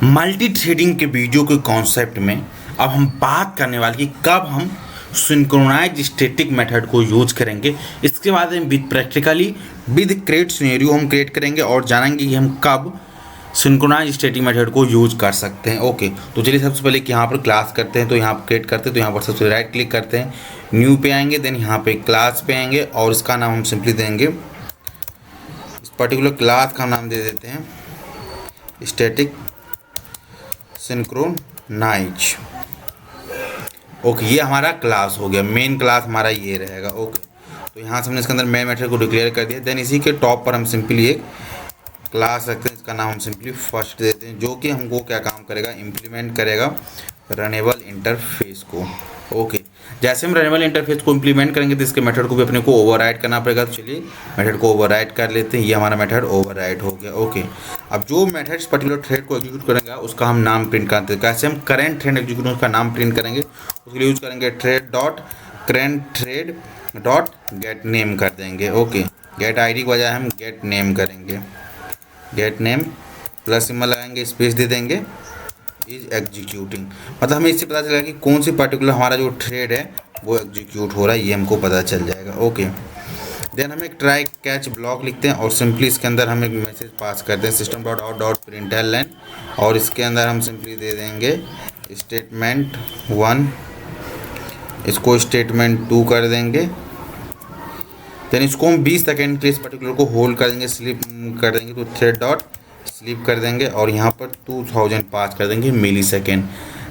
Multi threading के video के concept में अब हम बात करने वाले कि कब हम सिंक्रोनाइज स्टैटिक मेथड को यूज करेंगे। इसके बाद हम with practically with create scenario हम क्रिएट करेंगे और जानेंगे कि हम कब सिंक्रोनाइज स्टैटिक मेथड को यूज कर सकते हैं। ओके, तो चलिए सबसे पहले कि यहाँ पर क्लास करते हैं, तो यहाँ पर क्रिएट करते हैं, तो यहाँ पर सबसे राइट क्लिक करते हैं, न्यू पे आएंगे, देन यहाँ पे क्लास पे आएंगे और इसका नाम हम सिंपली देंगे, इस पर्टिकुलर क्लास का नाम दे देते हैं स्टैटिक सिंक्रोनाइज। ओके, ये हमारा क्लास हो गया, मेन क्लास हमारा ये रहेगा। ओके, तो यहाँ से हमने इसके अंदर मेन मेथड को डिक्लेयर कर दिया। देन इसी के टॉप पर हम सिंपली एक क्लास रखते हैं, इसका नाम हम सिंपली फर्स्ट देते हैं, जो कि हमको क्या काम करेगा, इम्प्लीमेंट करेगा रनेबल इंटरफेस को। ओके, जैसे हम रनेबल इंटरफेस को इम्प्लीमेंट करेंगे तो इसके मेथड को भी अपने को ओवरराइड करना पड़ेगा। तो चलिए मेथड को ओवरराइड कर लेते हैं, ये हमारा मेथड ओवरराइड हो गया। ओके, अब जो मेथड इस पर्टिकुलर थ्रेड को एग्जीक्यूट करेंगे उसका हम नाम प्रिंट करते हैं। कैसे हम करेंट थ्रेड एग्जीक्यूट उसका नाम प्रिंट करेंगे, उसके लिए यूज करेंगे thread dot current thread dot get name कर देंगे। ओके, गेट आईडी की बजाय हम गेट नेम करेंगे, गेट नेम प्लस सिंबल लगाएंगे, स्पेस दे देंगे, इज एग्जीक्यूटिंग, मतलब हमें इससे पता चलेगा कि कौन सी पर्टिकुलर हमारा जो थ्रेड है वो एग्जीक्यूट हो रहा है, ये हमको पता चल जाएगा। ओके, देन हम एक ट्राई कैच ब्लॉक लिखते हैं और सिंपली इसके अंदर हम एक मैसेज पास करते हैं, system dot out dot println, और इसके अंदर हम सिंपली दे देंगे स्टेटमेंट 1, इसको स्टेटमेंट 2 कर देंगे। देन इसको हम 20 सेकेंड के इस पर्टिकुलर को होल्ड कर देंगे, स्लिप कर देंगे, तो थ्रेड डॉट स्लिप कर देंगे और यहाँ पर 2000 पास कर देंगे मिली सेकेंड।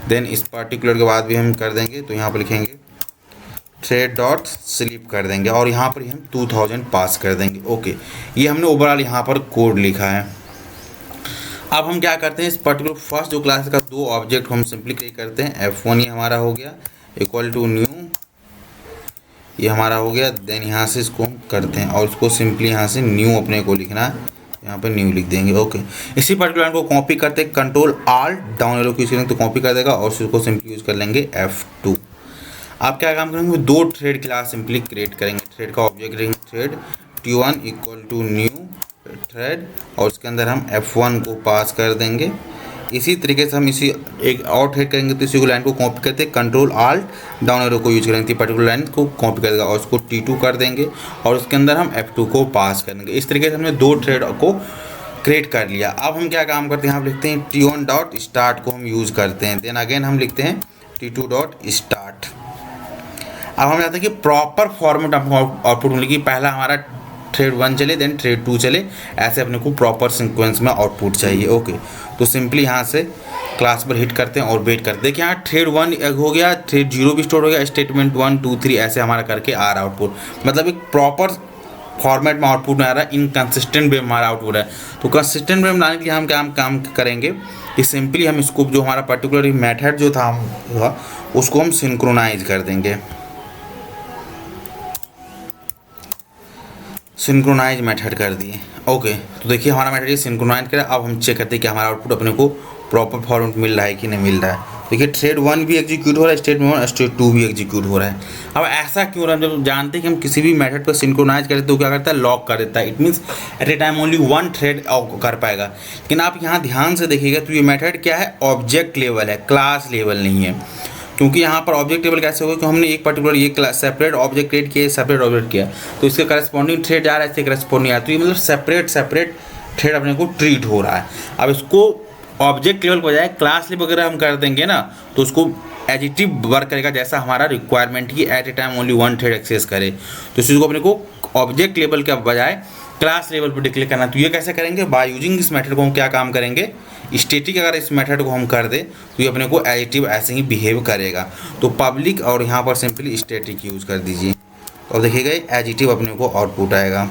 देन इस पर्टिकुलर के बाद भी हम कर देंगे, तो यहाँ पर लिखेंगे थ्रेड डॉट स्लिप कर देंगे और यहाँ पर हम 2000 पास कर देंगे। ओके, ये हमने ओवरऑल यहाँ पर कोड लिखा है। अब हम क्या करते हैं, इस पर्टिकुलर फर्स्ट जो क्लास का दो ऑब्जेक्ट हम सिंपली क्रिएट करते हैं। F1 ये हमारा हो गया इक्वल टू न्यू, ये हमारा हो गया। देन यहाँ से इसको हम करते हैं और इसको सिंपली यहाँ से न्यू अपने को लिखना है, यहाँ पे न्यू लिख देंगे। ओके, इसी पर्टिकुलर को कॉपी करते हैं, control alt down arrow use करेंगे तो कॉपी कर देगा और उसको सिंपली यूज कर लेंगे F2। आप क्या काम करेंगे, दो थ्रेड क्लास सिंपली क्रिएट करेंगे, थ्रेड का ऑब्जेक्ट रहेंगे thread T1 equal to new thread और उसके अंदर हम F1 को पास कर देंगे। इसी तरीके से हम इसी एक और थ्रेड करेंगे तो इसी को लाइन को कॉपी करते हैं, कंट्रोल आल्ट डाउन एरो को यूज करेंगे, पर्टिकुलर लाइन को कॉपी कर देगा और उसको T2 कर देंगे और उसके अंदर हम F2 को पास करेंगे। इस तरीके से हमने दो थ्रेड को क्रिएट कर लिया। अब हम क्या काम करते हैं, हम लिखते हैं T1 डॉट स्टार्ट को हम यूज़ करते हैं, देन अगेन हम लिखते हैं T2 डॉट स्टार्ट। अब हम चाहते हैं कि प्रॉपर फॉर्मेट आउटपुट मिले कि पहला हमारा थ्रेड 1 चले देन थ्रेड 2 चले, ऐसे अपने को प्रॉपर सीक्वेंस में आउटपुट चाहिए। ओके, तो सिंपली यहाँ से क्लास पर हिट करते हैं और वेट करते हैं। देखिए यहाँ थ्रेड 1 हो गया, थ्रेड 0 भी स्टोर हो गया, स्टेटमेंट 1 2 3 ऐसे हमारा करके आ रहा आउटपुट, मतलब एक प्रॉपर फॉर्मेट में आउटपुट नहीं आ रहा, इनकन्सिस्टेंट वे में हमारा आउटपुट है। तो कंसिस्टेंट वे में लाने के लिए हम काम करेंगे कि सिंपली हम इसको जो हमारा पर्टिकुलर मेथड जो था उसको हम सिंक्रोनाइज कर देंगे, सिंक्रोनाइज मेथड कर दिए। ओके, तो देखिए हमारा मेथड ये सिंक्रोनाइज करा। अब हम चेक करते हैं कि हमारा आउटपुट अपने को प्रॉपर फॉर्मेट मिल रहा है कि नहीं मिल रहा है। देखिए थ्रेड 1 भी एग्जीक्यूट हो रहा है, स्टेटमेंट 1 स्टेट 2 भी एग्जीक्यूट हो रहा है। अब ऐसा क्यों हो रहा है, जब जानते हैं कि हम किसी भी मेथड पर सिंक्रोनाइज करते तो क्या करता है, लॉक कर देता है। It means at a time only one thread कर पाएगा। लेकिन आप यहाँ ध्यान से देखिएगा तो ये मेथड क्या है, ऑब्जेक्ट लेवल है, क्लास लेवल नहीं है। क्योंकि यहाँ पर ऑब्जेक्ट लेवल कैसे होगा कि हमने एक पर्टिकुलर ये क्लास सेपरेट ऑब्जेक्ट क्रिएट किया, सेपरेट ऑब्जेक्ट किया, तो इसके करस्पॉन्डिंग थ्रेड जा रहा है, इससे करस्पॉन्डिंग आ रहा है, तो ये मतलब सेपरेट थ्रेड अपने को ट्रीट हो रहा है। अब इसको ऑब्जेक्ट लेवल के बजाय क्लास लेवल वगैरह हम कर देंगे ना, तो उसको एडिटिव वर्क करेगा, जैसा हमारा रिक्वायरमेंट की at a time only one thread access करे। तो इस चीज़ को अपने को ऑब्जेक्ट लेवल के बजाय क्लास लेवल पर डिक्लेयर करना। तो ये कैसे करेंगे, बाय यूजिंग इस मेथड को हम क्या काम करेंगे, स्टैटिक अगर इस मेथड को हम कर दे तो ये अपने को एडिटिव ऐसे ही बिहेव करेगा। तो पब्लिक और यहाँ पर सिंपली स्टैटिक यूज़ कर दीजिए और देखिएगा एडिटिव अपने को आउटपुट आएगा।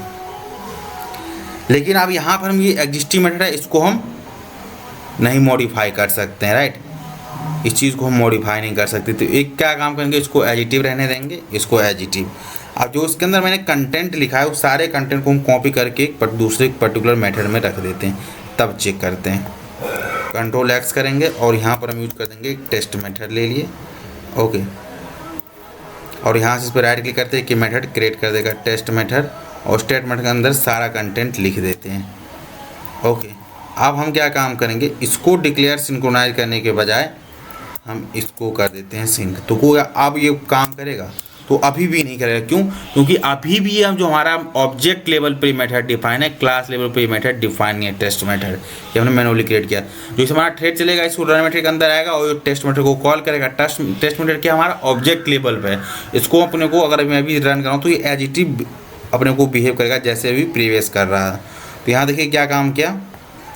लेकिन अब यहाँ पर हम ये एग्जिस्टिंग मेथड है, इसको हम नहीं मॉडिफाई कर सकते हैं, राइट, इस चीज़ को हम मॉडिफाई नहीं कर सकते। तो एक क्या काम करेंगे, इसको एडिटिव रहने देंगे, इसको एडिटिव। अब जो इसके अंदर मैंने कंटेंट लिखा है उस सारे कंटेंट को हम कॉपी करके दूसरे पर्टिकुलर मेथड में रख देते हैं, तब चेक करते हैं। कंट्रोल X करेंगे और यहाँ पर हम यूज कर देंगे टेस्ट मेथड ले लिए। ओके, और यहाँ से इस पर राइट क्लिक करते हैं कि मेथड क्रिएट कर देगा टेस्ट मेथड और स्टेट मेथड के अंदर सारा कंटेंट लिख देते हैं। ओके, अब हम क्या काम करेंगे, इसको डिक्लेयर सिंक्रोनाइज करने के बजाय हम इसको कर देते हैं सिंक। तो कोई अब ये काम करेगा? तो अभी भी नहीं करेगा। क्यों? क्योंकि अभी भी हम जो हमारा ऑब्जेक्ट लेवल पे मेथड डिफाइन है, क्लास लेवल पे मेथड डिफाइन नहीं है। टेस्ट मेथड ये हमने मैनुअली क्रिएट किया। जो हमारा थ्रेड चलेगा इसको रन मेथड के अंदर आएगा और टेस्ट मेथड को कॉल करेगा। टेस्ट मेथड क्या हमारा ऑब्जेक्ट लेवल पे है। इसको अपने को अगर मैं अभी रन कराऊँ तो ये एज इट इज अपने को बिहेव करेगा जैसे अभी प्रीवियस कर रहा है। तो यहाँ देखिए क्या काम किया,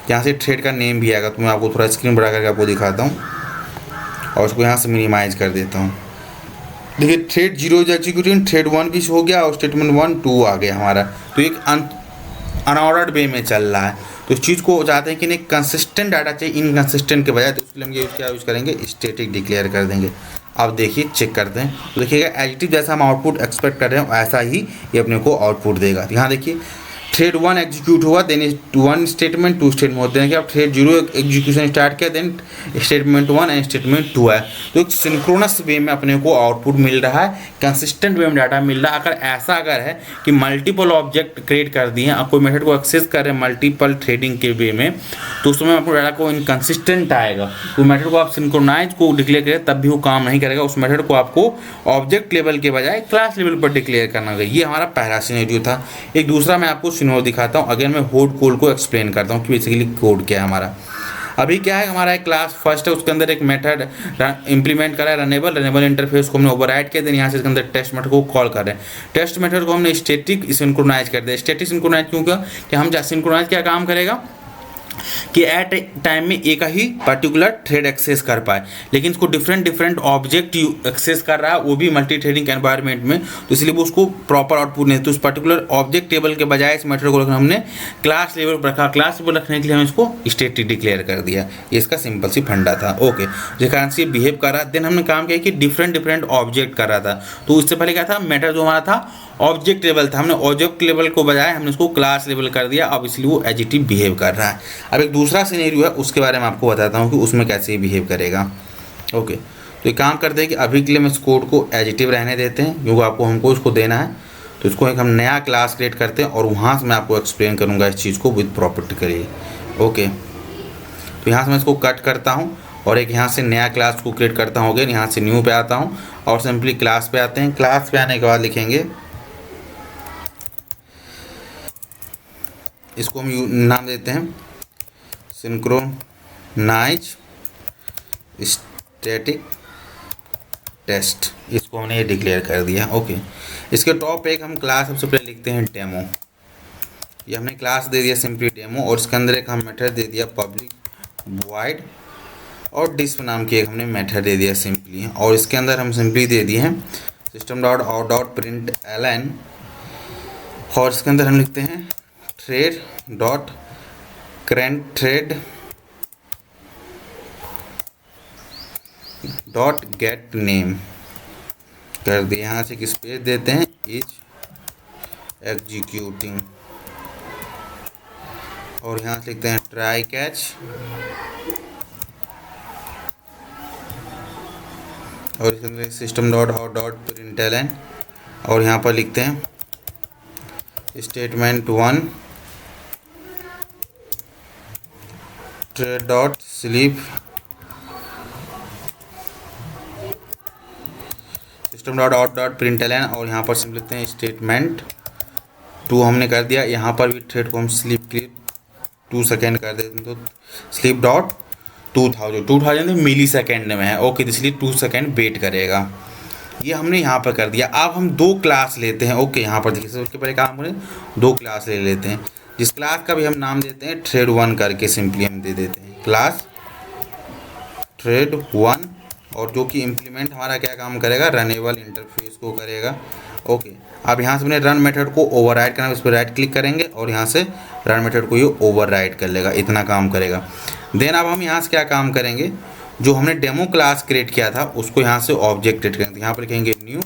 यहाँ से थ्रेड का नेम भी आएगा। तो मैं आपको थोड़ा स्क्रीन बड़ा करके आपको दिखाता हूँ और उसको यहाँ से मिनिमाइज कर देता हूँ। देखिए थ्रेड 0 इज एग्जीक्यूटिंग, थ्रेड 1 भी हो गया और स्टेटमेंट 1 2 आ गया हमारा। तो एक अनऑर्डर्ड वे में चल रहा है। तो इस चीज़ को चाहते हैं कि नहीं कंसिस्टेंट डाटा चाहिए इनकंसिस्टेंट के बजाय, तो इसके लिए हम ये क्या यूज़ करेंगे, स्टैटिक डिक्लेयर कर देंगे। अब देखिए चेक करते हैं तो देखिएगा एडिटिव जैसा हम आउटपुट एक्सपेक्ट कर रहे हैं ऐसा ही ये अपने को आउटपुट देगा। तो यहाँ देखिए थ्रेड 1 एग्जीक्यूट हुआ, देन 1 स्टेटमेंट 2 स्टेटमेंट होते हैं कि अब थ्रेड 0 एग्जीक्यूशन स्टार्ट किया, देन स्टेटमेंट 1 एंड स्टेटमेंट 2 है। तो एक सिंक्रोनस वे में अपने को आउटपुट मिल रहा है, कंसिस्टेंट वे में डाटा मिल रहा है। अगर ऐसा है कि मल्टीपल ऑब्जेक्ट क्रिएट कर दिए हैं, आप कोई मेथड को एक्सेस कर रहे हैं मल्टीपल थ्रेडिंग के वे में, तो उसमें आपको डाटा को इनकंसिस्टेंट आएगा। तो मेथड को आप सिंक्रोनाइज को डिक्लेयर करें तब भी वो काम नहीं करेगा। उस मेथड को आपको ऑब्जेक्ट लेवल के बजाय क्लास लेवल पर डिक्लेयर करना होगा। ये हमारा पहला सिनेरियो था। एक दूसरा मैं आपको सिनेरियो दिखाता हूँ। अगेन मैं कोड को एक्सप्लेन करता हूँ कि बेसिकली कोड क्या है हमारा। अभी क्या है, हमारा एक क्लास फर्स्ट है, उसके अंदर एक मेथड इंप्लीमेंट करा है रनेबल इंटरफेस को हमने ओवरराइड किया। देन यहाँ से इसके अंदर टेस्ट मेथड को कॉल कर रहे हैं। टेस्ट मेथड को हमने स्टैटिक सिंक्रोनाइज कर दिया। स्टैटिक सिंक्रोनाइज क्यों किया कि हम सिंक्रोनाइज क्या काम करेगा कि एट टाइम में एक ही पर्टिकुलर थ्रेड एक्सेस कर पाए, लेकिन इसको डिफरेंट ऑब्जेक्ट एक्सेस कर रहा है, वो भी मल्टी थ्रेडिंग एनवायरनमेंट में, तो इसलिए वो उसको प्रॉपर आउटपुट नहीं। तो उस पर्टिकुलर ऑब्जेक्ट टेबल के बजाय इस मेथड को हमने क्लास लेवल पर रखा। क्लास लेवल रखने के लिए हम इसको स्टैटिक डिक्लेयर कर दिया। ये इसका सिंपल सी फंडा था। ओके, जिस कारण से बिहेव कर रहा। देन हमने काम किया कि डिफरेंट ऑब्जेक्ट कर रहा था। तो उससे पहले क्या था, मेथड जो हमारा था ऑब्जेक्ट लेवल था, हमने ऑब्जेक्ट लेवल को बजाय हमने उसको क्लास लेवल कर दिया। अब इसलिए वो एजिटिव बिहेव कर रहा है। अब एक दूसरा सिनेरियो है, उसके बारे में आपको बताता हूँ कि उसमें कैसे बिहेव करेगा। ओके, तो एक काम करते हैं कि अभी के लिए हम इस कोड को एजिटिव रहने देते हैं क्योंकि आपको हमको इसको देना है। तो इसको एक हम नया क्लास क्रिएट करते हैं और वहाँ से मैं आपको एक्सप्लेन करूँगा इस चीज़ को विद प्रॉपर्टी करिए। ओके, तो यहाँ से मैं इसको कट करता हूँ और एक यहाँ से नया क्लास को क्रिएट करता हूँ। अगेन यहाँ से न्यू पे आता हूँ और सिंपली क्लास पे आते हैं। क्लास पे आने के बाद लिखेंगे, इसको हम नाम देते हैं सिंक्रोनाइज स्टैटिक टेस्ट। इसको हमने ये डिक्लेयर कर दिया। ओके, इसके टॉप एक हम क्लास सबसे पहले लिखते हैं डेमो। ये हमने क्लास दे दिया सिंपली डेमो और इसके अंदर एक हम मेथड दे दिया पब्लिक वॉइड और डिस्प नाम की एक हमने मेथड दे दिया सिंपली। और इसके अंदर हम सिंपली दे दिए हैं system dot out dot println और इसके अंदर हम लिखते हैं thread dot current thread dot get name कर दिए। यहाँ से एक स्पेस देते हैं इज एग्जीक्यूटिंग और यहाँ से लिखते हैं ट्राई कैच और इसके अंदर system dot out dot println और यहाँ पर लिखते हैं statement 1 thread dot sleep system dot out dot println और यहाँ पर सिंपल लिखते हैं स्टेटमेंट 2 हमने कर दिया। यहाँ पर भी थ्रेड को हम स्लीप क्लिप 2 सेकेंड कर देते हैं। तो स्लीप डॉट 2000 मिली सेकेंड में है। ओके, इसलिए 2 सेकेंड वेट करेगा। ये हमने यहाँ पर कर दिया। अब हम 2 क्लास लेते हैं। ओके, यहाँ पर देखिए उसके पहले काम करें 2 क्लास ले लेते हैं, जिस क्लास का भी हम नाम देते हैं थ्रेड 1 करके सिंपली हम दे देते हैं क्लास थ्रेड 1 और जो कि इम्प्लीमेंट हमारा क्या काम करेगा, रनेबल इंटरफेस को करेगा। ओके, अब यहाँ से हमने रन मेथड को ओवरराइड करना है, उस पर राइट क्लिक करेंगे और यहाँ से रन मेथड को ये ओवरराइड कर लेगा, इतना काम करेगा। देन अब हम यहाँ से क्या काम करेंगे, जो हमने डेमो क्लास क्रिएट किया था उसको यहाँ से ऑब्जेक्ट क्रिएट करेंगे। यहाँ पर लिखेंगे न्यू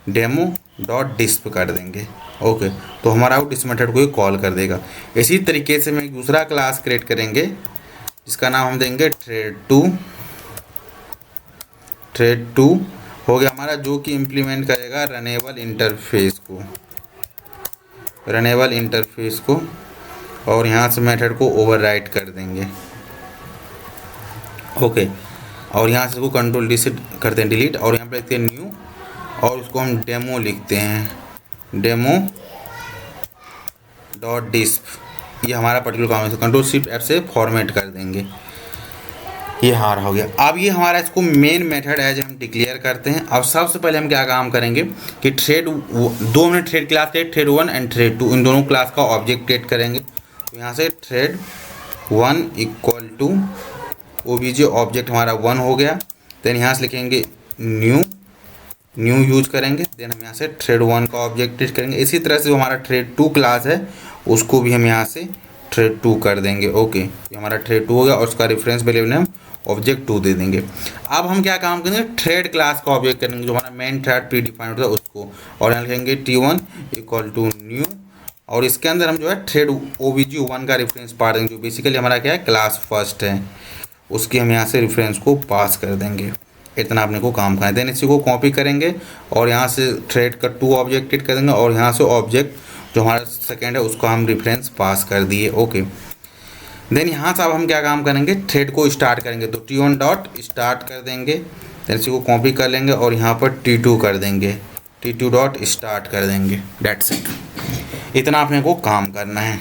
डेमो डॉट डिस्प कर देंगे। ओके, तो हमारा आउट इस मेथड को ये कॉल कर देगा। इसी तरीके से हम एक दूसरा क्लास क्रिएट करेंगे जिसका नाम हम देंगे थ्रेड 2 हो गया हमारा, जो कि इम्प्लीमेंट करेगा रनेबल इंटरफेस को और यहाँ से मेथड को ओवरराइट कर देंगे। ओके, और यहाँ से इसको कंट्रोल डी से करते हैं डिलीट, और यहाँ पे लिखते हैं न्यू, और उसको हम डेमो लिखते हैं, डेमो डॉट डिस्प। ये हमारा पर्टिकुलर काम है, कंट्रोल शिफ्ट एफ से फॉर्मेट कर देंगे। ये हमारा हो गया। अब ये हमारा इसको मेन मेथड एज हम डिक्लेयर करते हैं। अब सबसे पहले हम क्या काम करेंगे कि थ्रेड दो हमने thread class create, thread 1 and thread 2, इन दोनों क्लास का ऑब्जेक्ट क्रिएट करेंगे। तो यहाँ से thread 1 equal to obj object हमारा 1 हो गया। देन यहाँ से लिखेंगे न्यू यूज करेंगे। देन हम यहाँ से थ्रेड 1 का ऑब्जेक्ट क्रिएट करेंगे। इसी तरह से जो हमारा थ्रेड 2 क्लास है उसको भी हम यहाँ से थ्रेड 2 कर देंगे। ओके, ये हमारा थ्रेड 2 हो गया और उसका रेफरेंस वेरिएबल हम ऑब्जेक्ट 2 दे देंगे। अब हम क्या काम करेंगे, थ्रेड क्लास का ऑब्जेक्ट करेंगे जो हमारा मेन थ्रेड प्री डिफाइंड होता है उसको, और यहाँ लिखेंगे T1 इक्वल टू न्यू, और इसके अंदर हम जो है थ्रेड OBJ1 का रेफरेंस पा देंगे, जो बेसिकली हमारा क्या है क्लास फर्स्ट है, उसकी हम यहाँ से रेफरेंस को पास कर देंगे। इतना अपने को काम करना है। देन इसी को कॉपी करेंगे और यहाँ से थ्रेड का 2 ऑब्जेक्ट क्रिएट कर देंगे, और यहाँ से ऑब्जेक्ट जो हमारा सेकेंड है उसको हम रेफरेंस पास कर दिए। ओके, देन यहाँ से अब हम क्या काम करेंगे, थ्रेड को स्टार्ट करेंगे, तो T1 डॉट स्टार्ट कर देंगे। देन इसी को कॉपी कर लेंगे और यहाँ पर T2 कर देंगे, T2 डॉट स्टार्ट कर देंगे। That's it. इतना अपने को काम करना है।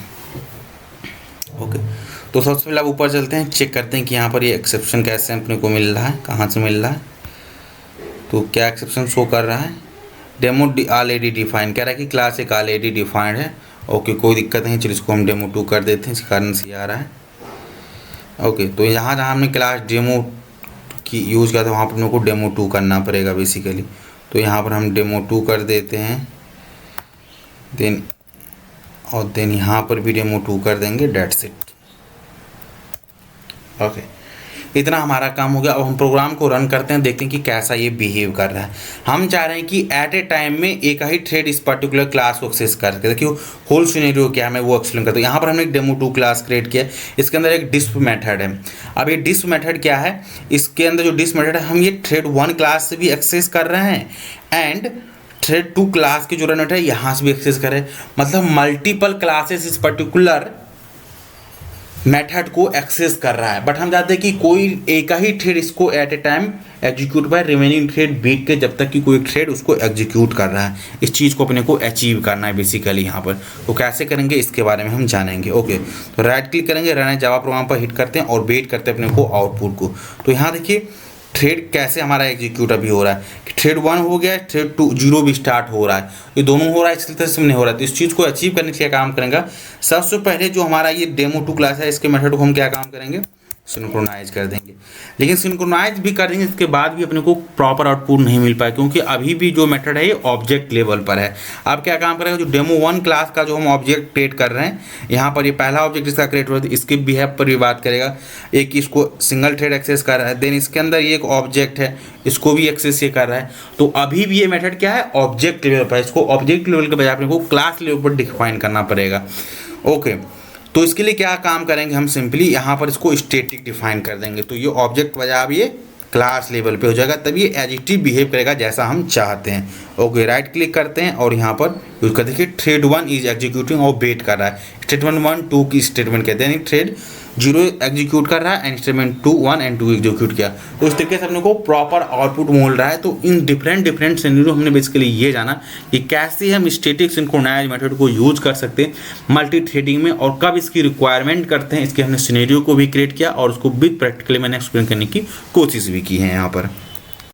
ओके, तो सबसे पहले अब ऊपर चलते हैं, चेक करते हैं कि यहाँ पर ये एक्सेप्शन कैसे अपने को मिल रहा है, कहाँ से मिल रहा है। तो क्या एक्सेप्शन शो कर रहा है, डेमो ऑलरेडी डिफाइंड कह रहा है कि क्लास एक ऑलरेडी डिफाइंड है। ओके, कोई दिक्कत नहीं, चलिए इसको हम डेमो 2 कर देते हैं, इस कारण से आ रहा है। ओके, तो यहाँ जहाँ हमने क्लास डेमो की यूज़ किया था वहाँ पर अपने को डेमो 2 करना पड़ेगा बेसिकली। तो यहाँ पर हम डेमो 2 कर देते हैं, देन यहाँ पर भी डेमो 2 कर देंगे। That's it. ओके, इतना हमारा काम हो गया। अब हम प्रोग्राम को रन करते हैं, देखते हैं कि कैसा ये बिहेव कर रहा है। हम चाह रहे हैं कि एट ए टाइम में एक ही थ्रेड इस पर्टिकुलर क्लास को एक्सेस करके, देखिए होल सिनेरियो क्या है मैं वो एक्सप्लेन करता हूँ। यहाँ पर हमने एक डेमो 2 क्लास क्रिएट किया है, इसके अंदर एक डिस्प मेथड है। अब ये डिस्प मेथड क्या है, इसके अंदर जो डिस्प मेथड है हम ये थ्रेड 1 क्लास से भी एक्सेस कर रहे हैं एंड थ्रेड 2 क्लास की जो रन है यहाँ से भी एक्सेस करें, मतलब मल्टीपल क्लासेस इस पर्टिकुलर मेथड को एक्सेस कर रहा है। बट हम चाहते हैं कि कोई एक ही थ्रेड इसको at a time execute by remaining thread बीट के, जब तक कि कोई थ्रेड उसको एग्जीक्यूट कर रहा है। इस चीज़ को अपने को अचीव करना है बेसिकली यहाँ पर। तो कैसे करेंगे इसके बारे में हम जानेंगे। ओके, तो राइट क्लिक करेंगे, रन जावा प्रोग्राम पर हिट करते हैं और वेट करते हैं अपने को आउटपुट को। तो यहाँ देखिए थ्रेड कैसे हमारा एग्जीक्यूट अभी हो रहा है कि थ्रेड 1 हो गया है, थ्रेड 2 0 भी स्टार्ट हो रहा है, ये दोनों हो रहा है, इस तरह से नहीं हो रहा है। तो इस चीज़ को अचीव करने के लिए काम करेंगे, सबसे पहले जो हमारा ये डेमो 2 क्लास है इसके मेथड को हम क्या काम करेंगे, सिंक्रोनाइज कर देंगे। लेकिन सिंक्रोनाइज भी कर देंगे, इसके बाद भी अपने को प्रॉपर आउटपुट नहीं मिल पाए, क्योंकि अभी भी जो मेथड है ये ऑब्जेक्ट लेवल पर है। अब क्या काम करेगा, जो डेमो 1 क्लास का जो हम ऑब्जेक्ट क्रिएट कर रहे हैं, यहाँ पर ये पहला ऑब्जेक्ट इसका क्रिएट हुआ है, इसके बिहेव पर भी बात करेगा। एक इसको सिंगल थ्रेड एक्सेस कर रहा है, देन इसके अंदर ये एक ऑब्जेक्ट है, इसको भी एक्सेस ये कर रहा है। तो अभी भी ये मेथड क्या है, ऑब्जेक्ट लेवल पर। इसको ऑब्जेक्ट लेवल के बजाय अपने को क्लास लेवल पर डिफाइन करना पड़ेगा। ओके, तो इसके लिए क्या काम करेंगे, हम सिंपली यहाँ पर इसको स्टैटिक डिफाइन कर देंगे। तो ये ऑब्जेक्ट बजाय अब ये क्लास लेवल पे हो जाएगा, तब ये एडिटिव बिहेव करेगा जैसा हम चाहते हैं। ओके, राइट क्लिक करते हैं और यहाँ पर यूज कर देखिए थ्रेड 1 इज एग्जीक्यूटिंग और वेट कर रहा है। स्टेटमेंट 1 2 की स्टेटमेंट कहते हैं, थ्रेड 0 एग्जीक्यूट कर रहा है एंड स्टेटमेंट 2 1 एंड 2 एग्जीक्यूट किया। तो इस तरीके से अपने को प्रॉपर आउटपुट मिल रहा है। तो इन डिफरेंट सिनेरियो हमने बेसिकली ये जाना कि कैसे हम स्टैटिक सिंक्रोनाइज मेथड को यूज कर सकते हैं मल्टी थ्रेडिंग में, और कब इसकी रिक्वायरमेंट करते हैं, इसके हमने सिनेरियो को भी क्रिएट किया और उसको विद प्रैक्टिकली मैंने एक्सप्लेन करने की कोशिश भी की है यहाँ पर।